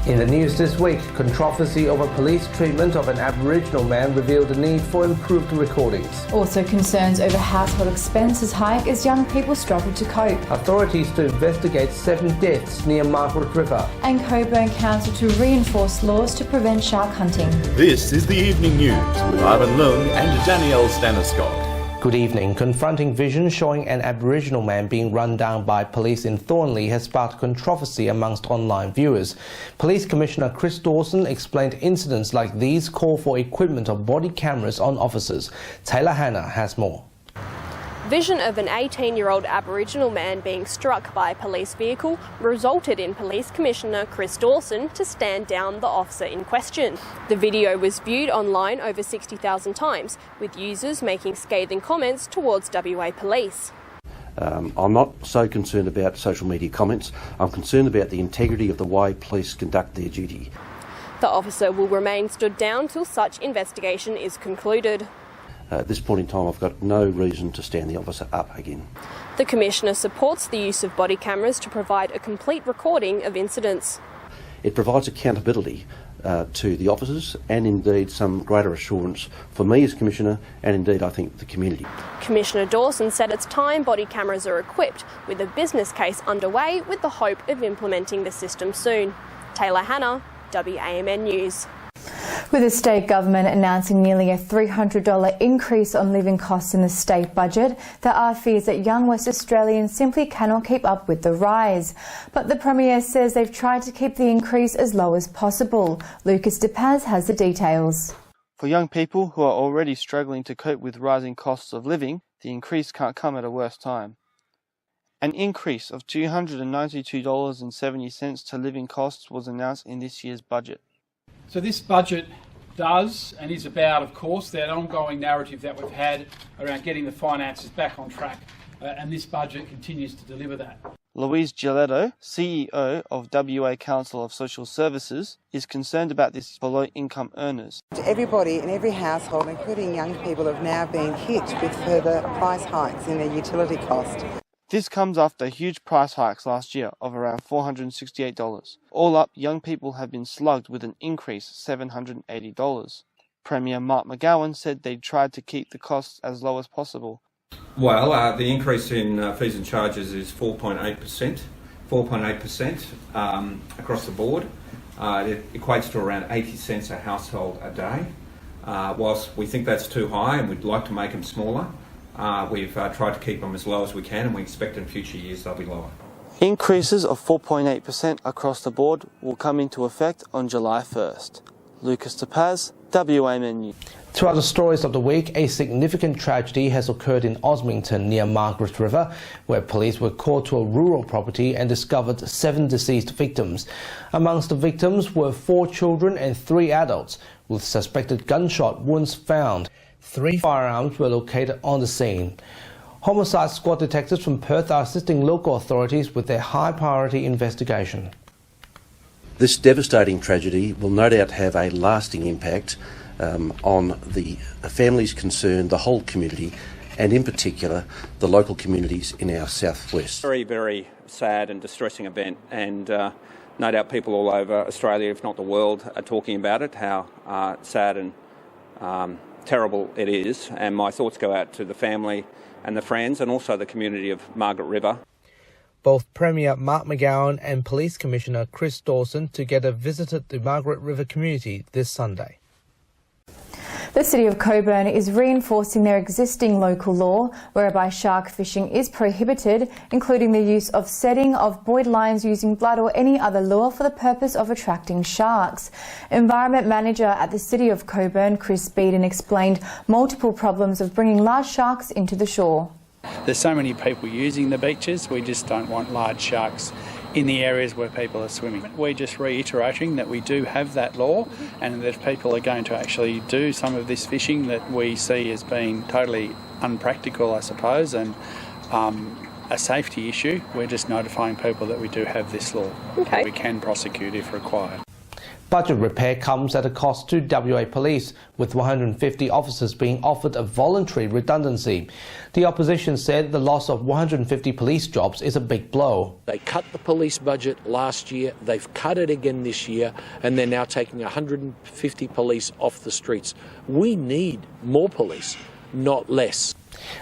In the news this week, controversy over police treatment of an Aboriginal man revealed the need for improved recordings. Also concerns over household expenses hike as young people struggle to cope. Authorities to investigate 7 deaths near Margaret River. And Cockburn Council to reinforce laws to prevent shark hunting. This is the Evening News with Ivan Leung and Danielle Staniscott. Good evening. Confronting vision showing an Aboriginal man being run down by police in Thornlie has sparked controversy amongst online viewers. Police Commissioner Chris Dawson explained incidents like these call for equipment of body cameras on officers. Taylor Hannah has more. Vision of an 18-year-old Aboriginal man being struck by a police vehicle resulted in Police Commissioner Chris Dawson to stand down the officer in question. The video was viewed online over 60,000 times, with users making scathing comments towards WA Police. I'm not so concerned about social media comments. I'm concerned about the integrity of the way police conduct their duty. The officer will remain stood down till such investigation is concluded. At this point in time, I've got no reason to stand the officer up again. The Commissioner supports the use of body cameras to provide a complete recording of incidents. It provides accountability to the officers and indeed some greater assurance for me as Commissioner and indeed I think the community. Commissioner Dawson said it's time body cameras are equipped, with a business case underway with the hope of implementing the system soon. Taylor Hannah, WAMN News. With the state government announcing nearly a $300 increase on living costs in the state budget, there are fears that young West Australians simply cannot keep up with the rise. But the Premier says they've tried to keep the increase as low as possible. Lucas De Paz has the details. For young people who are already struggling to cope with rising costs of living, the increase can't come at a worse time. An increase of $292.70 to living costs was announced in this year's budget. So this budget does and is about, of course, that ongoing narrative that we've had around getting the finances back on track, and this budget continues to deliver that. Louise Giletto, CEO of WA Council of Social Services, is concerned about this for low-income earners. Everybody in every household, including young people, have now been hit with further price hikes in their utility cost. This comes after huge price hikes last year of around $468. All up, young people have been slugged with an increase of $780. Premier Mark McGowan said they tried to keep the costs as low as possible. Well, the increase in fees and charges is 4.8% across the board. It equates to around 80 cents a household a day. Whilst we think that's too high and we'd like to make them smaller, we've tried to keep them as low as we can, and we expect in future years they'll be lower. Increases of 4.8% across the board will come into effect on July 1st. Lucas De Paz, WAMN News. To other stories of the week, a significant tragedy has occurred in Osmington near Margaret River, where police were called to a rural property and discovered 7 deceased victims. Amongst the victims were 4 children and 3 adults, with suspected gunshot wounds found. 3 firearms were located on the scene. Homicide squad detectives from Perth are assisting local authorities with their high-priority investigation. This devastating tragedy will no doubt have a lasting impact on the families concerned, the whole community, and in particular the local communities in our southwest. Very, very sad and distressing event, and no doubt people all over Australia, if not the world, are talking about it, how sad and terrible it is, and my thoughts go out to the family and the friends and also the community of Margaret River. Both Premier Mark McGowan and Police Commissioner Chris Dawson together visited the Margaret River community this Sunday. The City of Cockburn is reinforcing their existing local law whereby shark fishing is prohibited, including the use of setting of buoyed lines using blood or any other lure for the purpose of attracting sharks. Environment Manager at the City of Cockburn, Chris Beeden, explained multiple problems of bringing large sharks into the shore. There's so many people using the beaches, we just don't want large sharks in the areas where people are swimming. We're just reiterating that we do have that law, and that if people are going to actually do some of this fishing that we see as being totally unpractical, I suppose, and a safety issue, we're just notifying people that we do have this law. Okay. We can prosecute if required. Budget repair comes at a cost to WA Police, with 150 officers being offered a voluntary redundancy. The opposition said the loss of 150 police jobs is a big blow. They cut the police budget last year, they've cut it again this year, and they're now taking 150 police off the streets. We need more police, not less.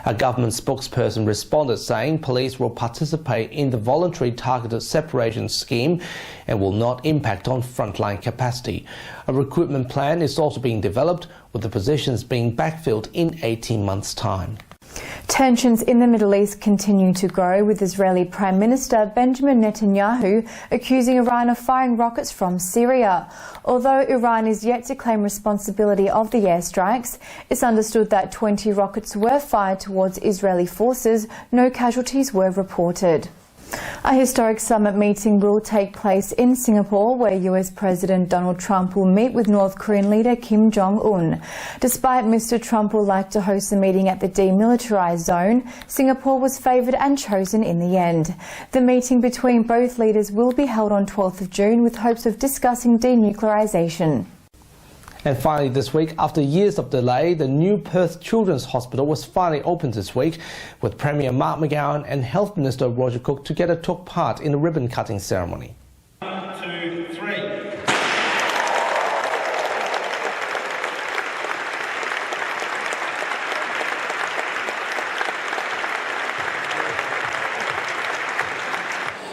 A government spokesperson responded saying police will participate in the voluntary targeted separation scheme and will not impact on frontline capacity. A recruitment plan is also being developed, with the positions being backfilled in 18 months' time. Tensions in the Middle East continue to grow, with Israeli Prime Minister Benjamin Netanyahu accusing Iran of firing rockets from Syria. Although Iran is yet to claim responsibility of the airstrikes, it's understood that 20 rockets were fired towards Israeli forces. No casualties were reported. A historic summit meeting will take place in Singapore, where US President Donald Trump will meet with North Korean leader Kim Jong-un. Despite Mr. Trump will like to host the meeting at the demilitarized zone, Singapore was favoured and chosen in the end. The meeting between both leaders will be held on 12th of June with hopes of discussing denuclearisation. And finally this week, after years of delay, the new Perth Childrens Hospital was finally opened this week, with Premier Mark McGowan and Health Minister Roger Cook together took part in a ribbon-cutting ceremony. 1, 2, 3.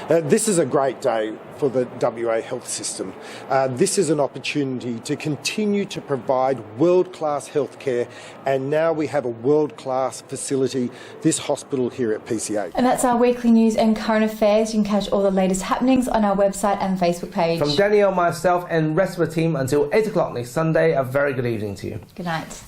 This is a great day for the WA health system. This is an opportunity to continue to provide world-class healthcare, and now we have a world-class facility, this hospital here at PCH. And that's our weekly news and current affairs. You can catch all the latest happenings on our website and Facebook page. From Danielle, myself and rest of the team until 8 o'clock next Sunday, a very good evening to you. Good night.